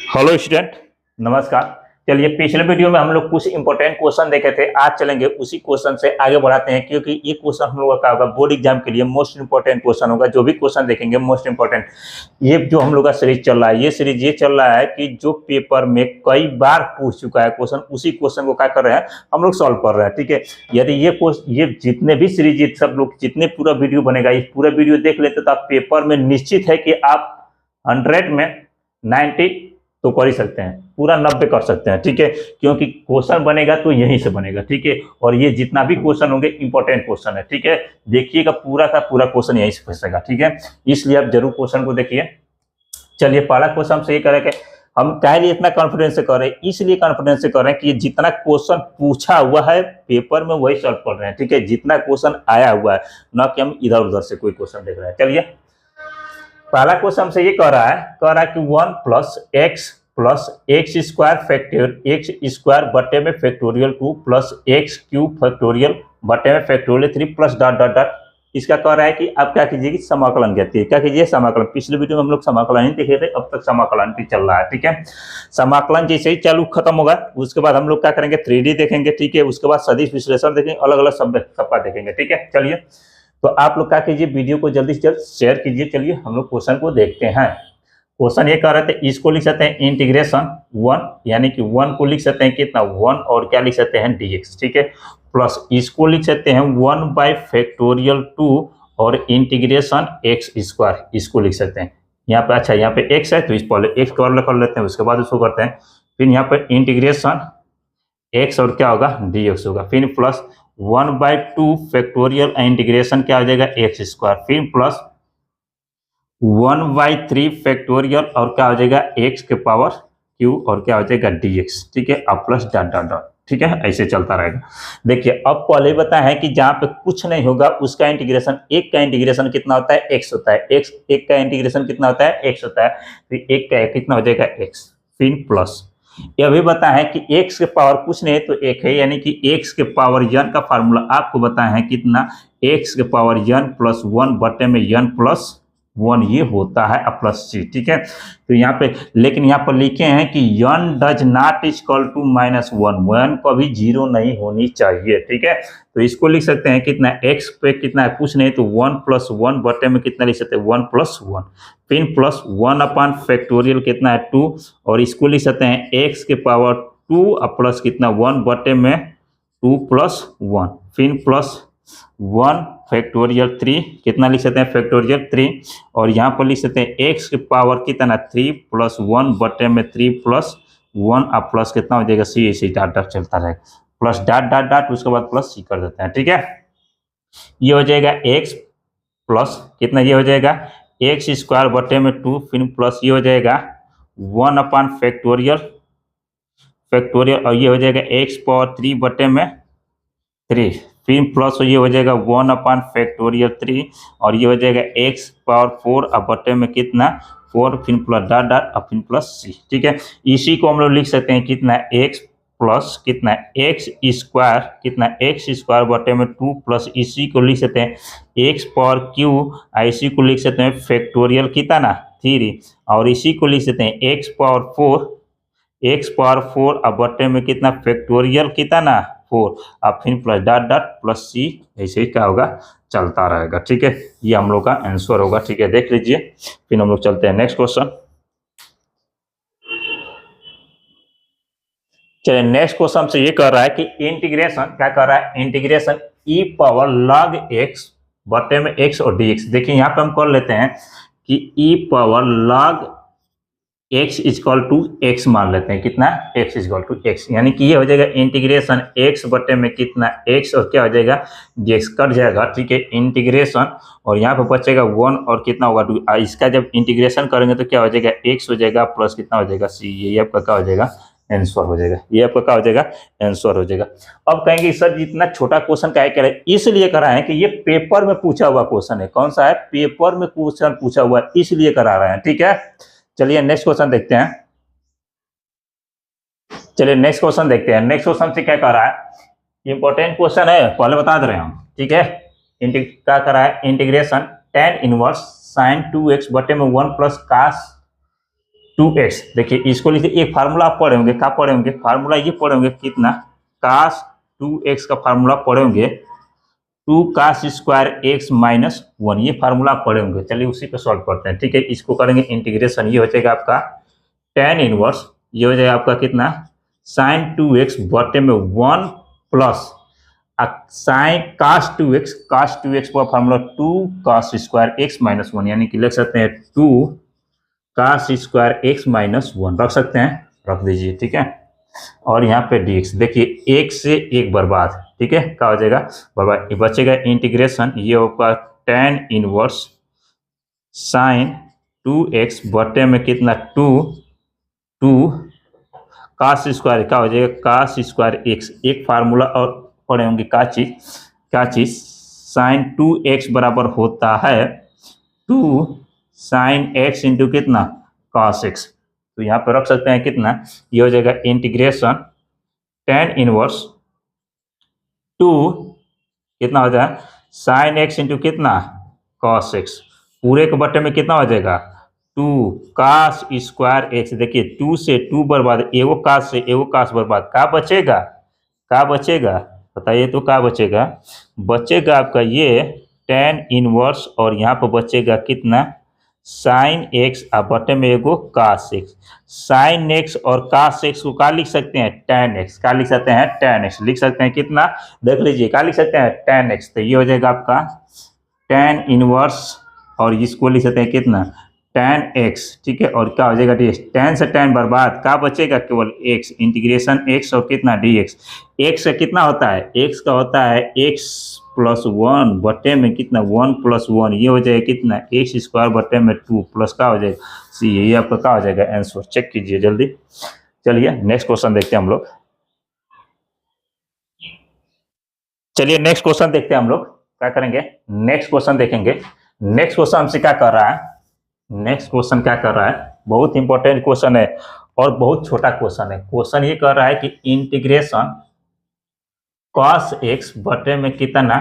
Hello student, नमस्कार। चलिए, पिछले वीडियो में हम लोग कुछ इंपॉर्टेंट क्वेश्चन देखे थे। आज चलेंगे उसी क्वेश्चन से आगे बढ़ाते हैं, क्योंकि ये क्वेश्चन हम लोग का होगा बोर्ड एग्जाम के लिए मोस्ट इंपॉर्टेंट क्वेश्चन होगा। जो भी क्वेश्चन देखेंगे मोस्ट इंपॉर्टेंट। ये जो हम लोग का सीरीज चल रहा है, ये सीरीज ये चल रहा है कि जो पेपर में कई बार पूछ चुका है क्वेश्चन, उसी क्वेश्चन को क्या कर रहे हैं हम लोग सॉल्व कर रहे हैं। ठीक है, यदि ये जितने भी सीरीज सब लोग जितने पूरा वीडियो बनेगा, ये पूरा वीडियो देख लेते तो आप पेपर में निश्चित है कि आप 100 में 90 तो कर ही सकते हैं, पूरा 90 कर सकते हैं। ठीक है, क्योंकि क्वेश्चन बनेगा तो यहीं से बनेगा। ठीक है, और ये जितना भी क्वेश्चन होंगे इंपॉर्टेंट क्वेश्चन है। ठीक है, देखिएगा पूरा का पूरा क्वेश्चन यहीं से फंसेगा। ठीक है, इसलिए आप जरूर क्वेश्चन को देखिए। चलिए, पहला क्वेश्चन हमसे ये करें कि हम क्या लिए इतना कॉन्फिडेंस से कर रहे हैं, इसलिए कॉन्फिडेंस से कर रहे हैं कि जितना क्वेश्चन पूछा हुआ है पेपर में वही सॉल्व कर रहे हैं। ठीक है, जितना क्वेश्चन आया हुआ है, ना कि हम इधर उधर से कोई क्वेश्चन देख रहे हैं। चलिए, पहला क्वेश्चन हमसे ये कह रहा है कि 1 plus x square factorial x square बटे में factorial 2 plus x cube factorial बटे में factorial 3 plus dot dot dot. इसका कह रहा है कि आप क्या कीजिए कि समाकलन कहती है। क्या कीजिए? समाकलन। पिछले वीडियो में हम लोग समाकलन ही देखे थे, अब तक समाकलन भी चल रहा है। ठीक है, समाकलन जैसे ही चालू खत्म होगा उसके बाद हम लोग क्या करेंगे, 3D देखेंगे। ठीक है, उसके बाद सदिश विश्लेषण देखेंगे, अलग अलग सबका देखेंगे। ठीक है, चलिए, तो आप लोग क्या कीजिए, वीडियो को जल्दी से जल्द शेयर कीजिए। चलिए, हम लोग क्वेश्चन को देखते हैं। क्वेश्चन ये कह रहे थे, इसको लिख सकते हैं इंटीग्रेशन 1, यानी कि 1 को लिख सकते हैं कितना 1, और क्या लिख सकते हैं dx। ठीक है, प्लस इसको लिख सकते हैं 1/फैक्टोरियल 2 और इंटीग्रेशन एक्स स्क्वायर, इसको लिख सकते हैं यहाँ पे। अच्छा, यहाँ पे x है तो इस पहले x कवर कर लेते हैं, उसके बाद उसको करते हैं। फिर यहाँ पे इंटीग्रेशन x और क्या होगा dx होगा, फिर प्लस 1/2 फैक्टोरियल इंटीग्रेशन क्या हो जाएगा एक्स स्क्वायर, फिर प्लस 1/3 फैक्टोरियल और क्या हो जाएगा एक्स के पावर क्यू और क्या हो जाएगा dx। ठीक है, अब प्लस डॉट डॉट डॉट। ठीक है, ऐसे चलता रहेगा। देखिए, अब पहले बताया है कि जहां पे कुछ नहीं होगा उसका इंटीग्रेशन, एक का इंटीग्रेशन कितना होता है x होता है, x एक का इंटीग्रेशन कितना होता है x होता है, फिर एक का कितना हो जाएगा x, फिर प्लस यह भी बताया है कि x के पावर कुछ नहीं है तो एक है, यानी कि x के पावर n का फार्मूला आपको बताया है कितना, x के पावर n प्लस 1 बटे में n प्लस 1 ये होता है प्लस c। ठीक है, तो यहाँ पे लेकिन यहाँ पर लिखे हैं कि n does not equal to -1, 1 कभी 0 नहीं होनी चाहिए। ठीक है, तो इसको लिख सकते हैं कितना, x पे कितना है कुछ नहीं तो 1 + 1 बटे में कितना लिख सकते हैं 1 + 1, फिर प्लस 1 फैक्टोरियल कितना है 2, और इसको लिख सकते हैं x के पावर 2 प्लस कितना 1 बटे में 2 + 1, फिर प्लस 1 फैक्टोरियल 3 कितना लिख सकते हैं फैक्टोरियल 3, और यहाँ पर लिख सकते हैं x के पावर कितना 3 + 1 बटे में 3 + 1 अब प्लस कितना हो जाएगा c, ऐसे डॉट डॉट चलता रहेगा, प्लस डॉट डॉट डॉट उसके बाद प्लस c कर देते हैं। ठीक है, ये हो जाएगा x प्लस कितना, ये हो जाएगा एक्स स्क्वायर बटे में 2, फिर प्लस ये हो जाएगा 1 फैक्टोरियल और ये हो जाएगा x पावर 3 बटे में 3, फिर प्लस ये हो जाएगा 1 फैक्टोरियल 3 और ये हो जाएगा x पावर 4 अब बटे में कितना 4, फिर प्लस डॉट डॉट और फिर प्लस c। ठीक है, इसी को हम लोग लिख सकते हैं कितना x प्लस कितना एक्स स्क्वायर कितना एक्स स्क्वायर बटे में 2 प्लस इसी को लिख सकते हैं एक्स पावर क्यू, इसी को लिख सकते हैं फैक्टोरियल कितना 3, और इसी को लिख सकते हैं एक्स पावर 4 अब बटे में कितना फैक्टोरियल कितना 4 अब फिर प्लस डॉट डॉट प्लस सी, ऐसे ही क्या होगा चलता रहेगा। ठीक है, ये हम लोग का आंसर होगा। ठीक है, देख लीजिए, फिर हम लोग चलते हैं नेक्स्ट क्वेश्चन। चलिए, नेक्स्ट क्वेश्चन से ये कह रहा है कि इंटीग्रेशन क्या कर रहा है, integration e power log x बटे में x और dx। देखिए, यहाँ पे हम कर लेते हैं कि e power log x equal to x मान लेते हैं कितना x इक्वल टू x, यानी कि ये हो जाएगा इंटीग्रेशन x बटे में कितना x और क्या हो जाएगा dx कट जाएगा। ठीक है, इंटीग्रेशन और यहाँ पे बचेगा 1 और कितना होगा 2, इसका जब इंटीग्रेशन करेंगे तो क्या हो जाएगा x हो जाएगा प्लस कितना हो जाएगा c, ये आपका क्या हो जाएगा आंसर हो जाएगा, ये आपका क्या हो जाएगा आंसर हो जाएगा। अब कहेंगे सर जितना छोटा क्वेश्चन क्या करें, इसलिए करा है कि ये पेपर में पूछा हुआ क्वेश्चन है। कौन सा है, पेपर में क्वेश्चन पूछा हुआ है, इसलिए करा रहे हैं। ठीक है, चलिए नेक्स्ट क्वेश्चन देखते हैं। चलिए नेक्स्ट क्वेश्चन देखते हैं। नेक्स्ट क्वेश्चन से क्या कर रहा है, इंपॉर्टेंट क्वेश्चन है, पहले बता दे रहे हैं हम। ठीक है, क्या कर रहा है integration tan inverse sin 2x बटे में 1 + cos 2x, देखिए इसको लिखिए, एक फार्मूला आप पढ़े होंगे, क्या पढ़े होंगे, फार्मूला ये पढ़े होंगे कितना, cos 2x का फार्मूला पढ़े होंगे 2 cos स्क्वायर x माइनस 1, ये फार्मूला आप पढ़े होंगे। चलिए उसी पे सॉल्व करते हैं, ठीक है। इसको करेंगे इंटीग्रेशन, ये हो जाएगा आपका tan इनवर्स, ये हो जाएगा आपका कितना sin 2x बटे में 1 प्लस साइन cos 2x का formula 2 cos square x minus 1, यानी कि लिख सकते हैं 2 cos स्क्वायर x माइनस 1 रख सकते हैं, रख दीजिए, ठीक है। और यहाँ पे dx, देखिए एक से एक बर्बाद, ठीक है, क्या हो जाएगा बर्बाद, ये बचेगा इंटीग्रेशन, ये होगा tan इनवर्स sin 2x बटे में कितना 2 cos स्क्वायर, क्या हो जाएगा cos स्क्वायर x, एक फार्मूला और पढ़े होंगे, क्या चीज sin 2x बराबर होता है 2 sin x इंटू कितना cos x, तो यहाँ पर रख सकते हैं कितना, ये हो जाएगा इंटीग्रेशन tan इनवर्स 2 कितना हो जाएगा sin x इंटू कितना cos x, पूरे के बटे में कितना हो जाएगा 2 cos स्क्वायर x, देखिए 2 से 2 बर्बाद, एगो cos से एगो cos बर्बाद, क्या बचेगा बताइए, तो क्या बचेगा आपका ये tan इनवर्स, और यहाँ पर बचेगा कितना sin x और बटे में एगो cos x, sin x और cos x को क्या लिख सकते हैं tan x, क्या लिख सकते हैं tan x, लिख सकते हैं कितना, देख लीजिए क्या लिख सकते हैं tan x, तो ये हो जाएगा आपका tan इनवर्स, और इसको लिख सकते हैं कितना tan x, ठीक है। और क्या हो जाएगा dx, tan से tan बर्बाद, क्या बचेगा केवल x, इंटीग्रेशन x और कितना dx, x का कितना होता है, x का होता है x प्लस 1 बटे में कितना 1 प्लस 1, ये हो जाएगा कितना x स्क्वायर बटे में 2 प्लस क्या हो जाएगा c, ये आपका क्या हो जाएगा आंसर, चेक कीजिए जल्दी। चलिए नेक्स्ट क्वेश्चन देखते हैं हम लोग, नेक्स्ट क्वेश्चन देखते हैं हम लोग, क्या करेंगे नेक्स्ट क्वेश्चन देखेंगे। नेक्स्ट क्वेश्चन हमसे क्या कर रहा है, बहुत इंपॉर्टेंट क्वेश्चन है और बहुत छोटा क्वेश्चन है। क्वेश्चन ये कर रहा है कि इंटीग्रेशन cos x बटे में कितना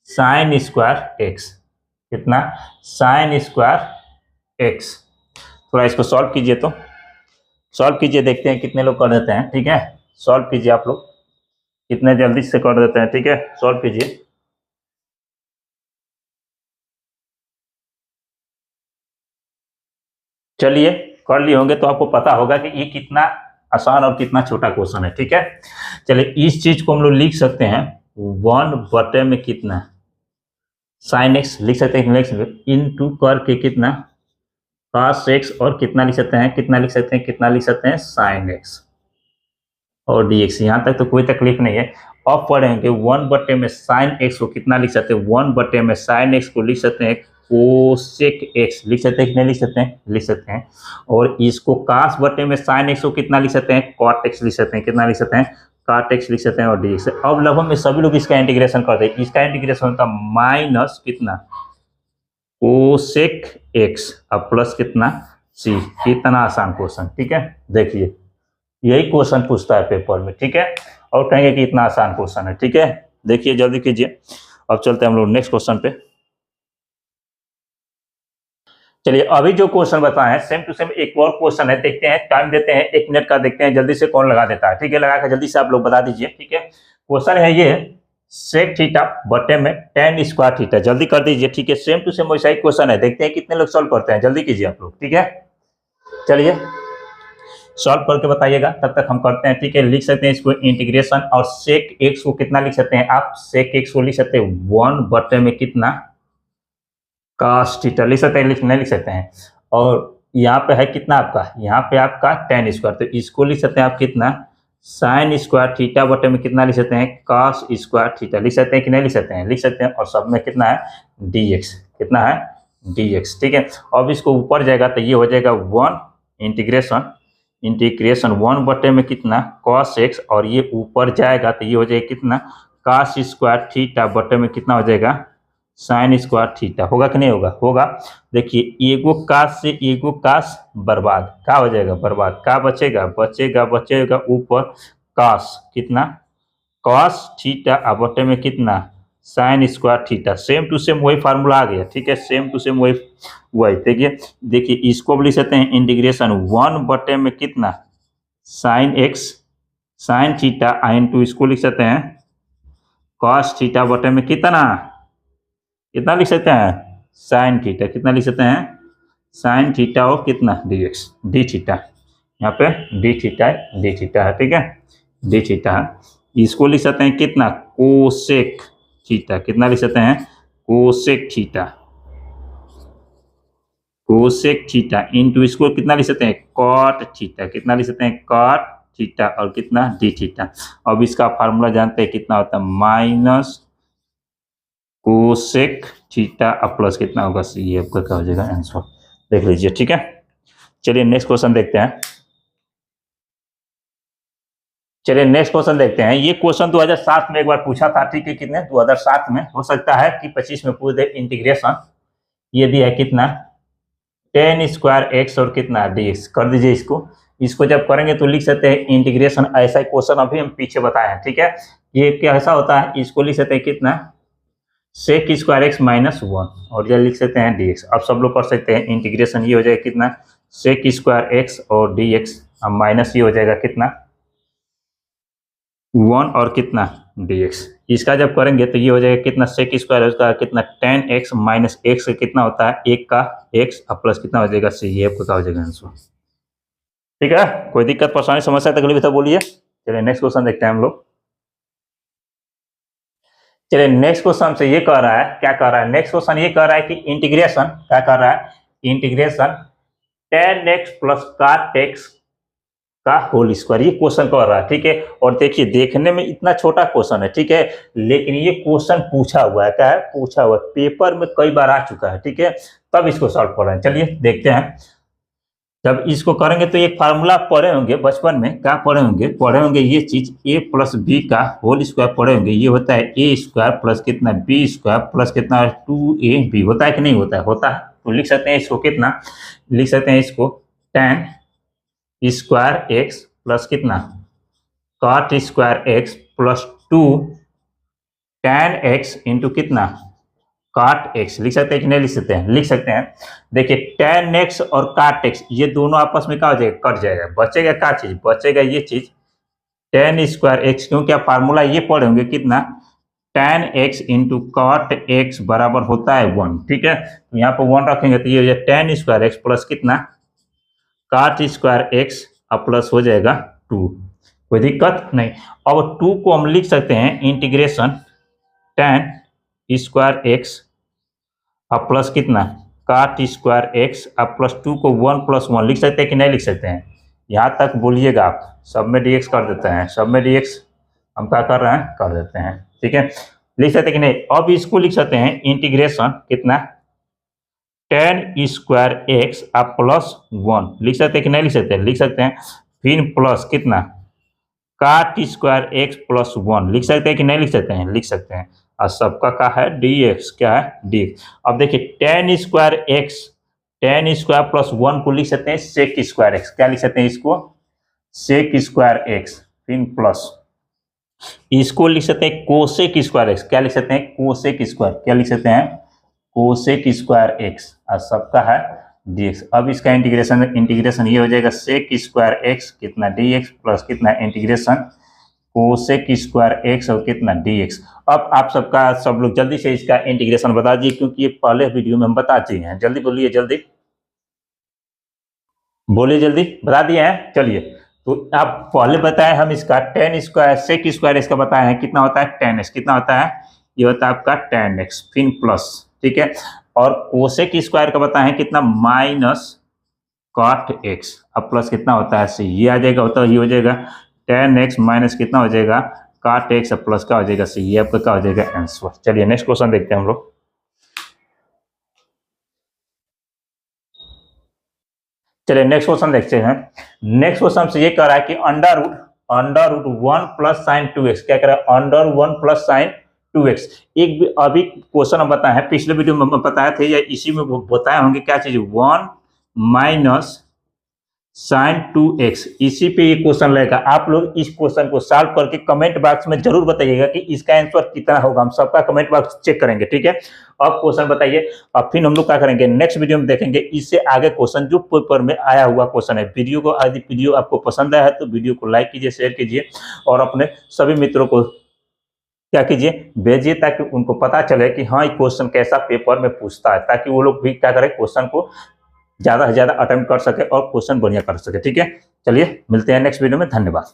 sin स्क्वायर x, कितना sin स्क्वायर x, थोड़ा इसको सॉल्व कीजिए, तो सॉल्व कीजिए, देखते हैं कितने लोग कर देते हैं, ठीक है। सॉल्व कीजिए आप लोग, कितने जल्दी से कर देते हैं, ठीक है, सॉल्व कीजिए। चलिए कर लिए होंगे तो आपको पता होगा कि ये कितना आसान और कितना छोटा क्वेश्चन है, ठीक है। चलिए इस चीज को हम लोग लिख सकते हैं 1 बटे में कितना sin x, लिख सकते हैं इनटू करके कितना cos x, और कितना लिख सकते हैं sin x और dx, यहाँ तक तो कोई तकलीफ नहीं है। अब पढ़ेंगे 1 बटे में sin x को कितना लिख सकते हैं, 1 बटे में sin x को लिख सकते हैं कोसेक x, लिख सकते हैं कि नहीं लिख सकते हैं, और इसको cos बटे में sin x को कितना लिख सकते हैं cot x, लिख सकते हैं कितना लिख सकते हैं cot x लिख सकते हैं, और dx। अब लगभग में सभी लोग इसका इंटीग्रेशन करते हैं, इसका इंटीग्रेशन होता है माइनस कितना कोसेक x अब प्लस कितना c, कितना आसान क्वेश्चन, ठीक है। देखिए यही क्वेश्चन पूछता है पेपर में, ठीक है, और कहेंगे कि इतना आसान क्वेश्चन है, ठीक है। देखिए जल्दी कीजिए, अब चलते हैं हम लोग नेक्स्ट क्वेश्चन पे। चलिए अभी जो क्वेश्चन बताए हैं सेम टू सेम एक और क्वेश्चन है, देखते हैं, टाइम देते हैं 1 मिनट का, देखते हैं जल्दी से कौन लगा देता है, ठीक है। लगा कर जल्दी से आप लोग बता दीजिए, ठीक है। क्वेश्चन है ये सेक थीटा बटे में tan स्क्वायर थीटा, जल्दी कर दीजिए, ठीक है। सेम टू सेम वैसा ही क्वेश्चन है, देखते हैं कितने लोग सॉल्व करते हैं, जल्दी कीजिए आप लोग, ठीक है। चलिए सॉल्व करके बताइएगा, तब तक हम करते हैं, ठीक है। लिख सकते हैं इसको इंटीग्रेशन, और सेक x को कितना लिख सकते हैं आप, सेक x को लिख सकते हैं 1 बटे में कितना cos थीटा, लिख सकते हैं नहीं लिख सकते हैं, और यहाँ पे है कितना आपका, यहाँ पे आपका tan स्क्वायर, तो इसको लिख सकते हैं आप कितना sin स्क्वायर थीटा बटे में कितना लिख सकते हैं cos स्क्वायर थीटा, लिख सकते हैं कि नहीं लिख सकते हैं, और सब में कितना है dx, कितना है dx, ठीक है। अब इसको ऊपर जाएगा तो ये हो जाएगा 1 इंटीग्रेशन 1 बटे में कितना cos x, और ये ऊपर जाएगा तो ये हो जाएगा कितना cos स्क्वायर थीटा बटे में कितना हो जाएगा sin स्क्वायर थीटा, होगा कि नहीं होगा। देखिए एगो cos से एगो cos बर्बाद, क्या हो जाएगा बर्बाद, क्या बचेगा ऊपर cos, कितना cos थीटा बटे में कितना sine square theta, same to same वही फार्मूला आ गया, ठीक है, सेम टू सेम वही वही। देखिए देखिए इसको भी लिख सकते हैं इंटीग्रेशन 1 में कितना sine x sine theta into इसको लिख सकते हैं कॉस थीटा बटे में कितना कितना लिख सकते हैं साइन थीटा, कितना लिख सकते हैं साइन थीटा और कितना डी एक्स डी थीटा, यहाँ पे डी थीटा है, ठीक है, डी थीटा है। इसको लिख सकते हैं कितना कोसेक थीटा, कितना लिख सकते हैं कोसेक थीटा इंटू इसको कितना लिख सकते हैं कॉट थीटा, कितना लिख सकते हैं कॉट थीटा और कितना डी थीटा। अब इसका फार्मूला जानते हैं कितना होता है माइनस कोसेक थीटा प्लस कितना होगा सी, आपका क्या हो जाएगा आंसर, देख लीजिए, ठीक है। चलिए नेक्स्ट क्वेश्चन देखते हैं। ये क्वेश्चन 2007 में एक बार पूछा था, ठीक है, कितने 2007 में, हो सकता है कि 25 में पूछ दे। इंटीग्रेशन ये दिया है कितना tan स्क्वायर एक्स और कितना dx, कर दीजिए इसको जब करेंगे तो लिख सकते हैं इंटीग्रेशन, ऐसा क्वेश्चन अभी हम पीछे बताए हैं, ठीक है। ये कैसा होता है, इसको लिख सकते हैं कितना सेक स्क्वायर एक्स माइनस 1 और ये लिख सकते हैं dx। अब सब लोग कर सकते हैं इंटीग्रेशन, ये हो जाएगा कितना सेक स्क्वायर एक्स और dx, अब माइनस ये हो जाएगा कितना 1 और कितना dx। इसका जब करेंगे तो ये हो जाएगा कितना सेक स्क्वायर उसका कितना tan x माइनस एक्स कितना होता है 1 का x अब प्लस कितना हो जाएगा सी, ये आपका हो जाएगा आंसर, ठीक है। कोई दिक्कत परेशानी समस्या तकलीफ तो बोलिए। चलिए नेक्स्ट क्वेश्चन देखते हैं हम लोग। चलिए नेक्स्ट क्वेश्चन से ये कह रहा है, क्या कह रहा है, नेक्स्ट क्वेश्चन ये कह रहा है कि इंटीग्रेशन क्या कर रहा है, integration tan x plus cot x का होल स्क्वायर, ये क्वेश्चन कर रहा है, ठीक है। और देखिए देखने में इतना छोटा क्वेश्चन है, ठीक है, लेकिन ये क्वेश्चन पूछा हुआ है, क्या है पूछा हुआ है, पेपर में कई बार आ चुका है, ठीक है, तब इसको सॉल्व कर रहे हैं। चलिए देखते हैं। जब इसको करेंगे तो एक फार्मूला पढ़े होंगे बचपन में, क्या पढ़े होंगे ये चीज a प्लस बी का होल स्क्वायर पढ़े होंगे, ये होता है a स्क्वायर प्लस कितना b स्क्वायर प्लस कितना 2ab, होता है कि नहीं होता है, होता है। तो लिख सकते हैं इसको कितना, लिख सकते हैं इसको tan स्क्वायर एक्स प्लस कितना cot square x plus 2 tan x into कितना कॉट x, लिख सकते हैं कि नहीं लिख सकते हैं, लिख सकते हैं। देखिए tan x और कॉट x ये दोनों आपस में क्या हो जाएगा, कट जाएगा, बचेगा क्या चीज, बचेगा ये चीज tan स्क्वायर एक्स, क्योंकि आप फार्मूला ये पढ़े होंगे कितना tan x into cot x बराबर होता है 1, ठीक है। तो यहाँ पर 1 रखेंगे तो ये हो जाएगा tan स्क्वायर एक्स प्लस कितना कॉट स्क्वायर एक्स अब प्लस हो जाएगा 2, कोई दिक्कत नहीं। अब 2 को हम लिख सकते हैं इंटीग्रेशन tan स्क्वायर एक्स अब प्लस कितना कॉट स्क्वायर एक्स अब प्लस 2 को 1 प्लस 1 लिख सकते हैं कि नहीं लिख सकते हैं, यहाँ तक बोलिएगा आप, सब में dx कर देते हैं, सब में dx हम क्या कर रहे हैं कर देते हैं, ठीक है, लिख सकते हैं कि नहीं। अब इसको लिख सकते हैं इंटीग्रेशन कितना tan स्क्वायर एक्स अब प्लस 1 लिख सकते हैं कि नहीं लिख सकते हैं, लिख सकते हैं, फिर प्लस कितना कॉट स्क्वायर एक्स प्लस 1 लिख सकते हैं कि नहीं लिख सकते हैं, लिख सकते हैं। और सबका क्या है dx, क्या है dx। अब देखिए tan स्क्वायर प्लस 1 को लिख सकते हैं सेक स्क्वायर एक्स, क्या लिख सकते हैं इसको सेक स्क्वायर एक्स, फिर प्लस इसको लिख सकते हैं कोसेक स्क्वायर एक्स, क्या लिख सकते हैं कोसेक स्क्वायर, क्या लिख सकते हैं कोसेक स्क्वायर एक्स, और सबका है dx। अब इसका इंटीग्रेशन ये हो जाएगा सेक स्क्वायर एक्स कितना dx प्लस कितना इंटीग्रेशन कोसेक स्क्वायर एक्स और कितना dx। अब आप सब लोग जल्दी से इसका इंटीग्रेशन बता दीजिए, क्योंकि ये पहले वीडियो में हम बता दिए हैं, जल्दी बोलिए, जल्दी बोलिए, जल्दी बता दिए हैं। चलिए तो आप पहले बताए हम इसका tan square sec square x का बताए हैं कितना होता है tan x, कितना होता है ये होता है आपका tan x फिर प्लस, ठीक है, और कोसेक स्क्वायर का बताए हैं कितना माइनस कॉट x अब प्लस कितना होता है c, ये आ जाएगा, होता है ये हो जाएगा tan x माइनस कितना हो जाएगा कॉट x अब प्लस का हो जाएगा c, ये आपका क्या हो जाएगा आंसर। चलिए नेक्स्ट क्वेश्चन देखते हैं हम लोग। चलिए नेक्स्ट क्वेश्चन देखते हैं। नेक्स्ट क्वेश्चन से ये कह रहा है कि under root 1 plus sign 2x, क्या कह रहा है अंडर 1 प्लस साइन 2x। एक अभी क्वेश्चन हम बताए हैं, पिछले वीडियो में बताए थे या इसी में बताए होंगे क्या चीज 1 माइनस sin 2x, इसी पे ये क्वेश्चन रहेगा। आप लोग इस क्वेश्चन को सॉल्व करके कमेंट बॉक्स में जरूर बताइएगा कि इसका आंसर कितना होगा। हम सबका कमेंट बॉक्स चेक करेंगे, ठीक है। अब क्वेश्चन बताइए। अब फिर हम लोग क्या करेंगे, नेक्स्ट वीडियो में देखेंगे इससे आगे क्वेश्चन जो पेपर में आया हुआ क्वेश्चन है। वीडियो को, यदि वीडियो आपको पसंद आया है तो वीडियो को लाइक कीजिए, शेयर कीजिए और अपने सभी मित्रों को क्या कीजिए, भेजिए, ताकि उनको पता चले कि हाँ ये क्वेश्चन कैसा पेपर में पूछता है, ताकि वो लोग भी क्या करें, क्वेश्चन को ज़्यादा से ज़्यादा अटेम्प्ट कर सके और क्वेश्चन बढ़िया कर सके, ठीक है। चलिए मिलते हैं नेक्स्ट वीडियो में, धन्यवाद।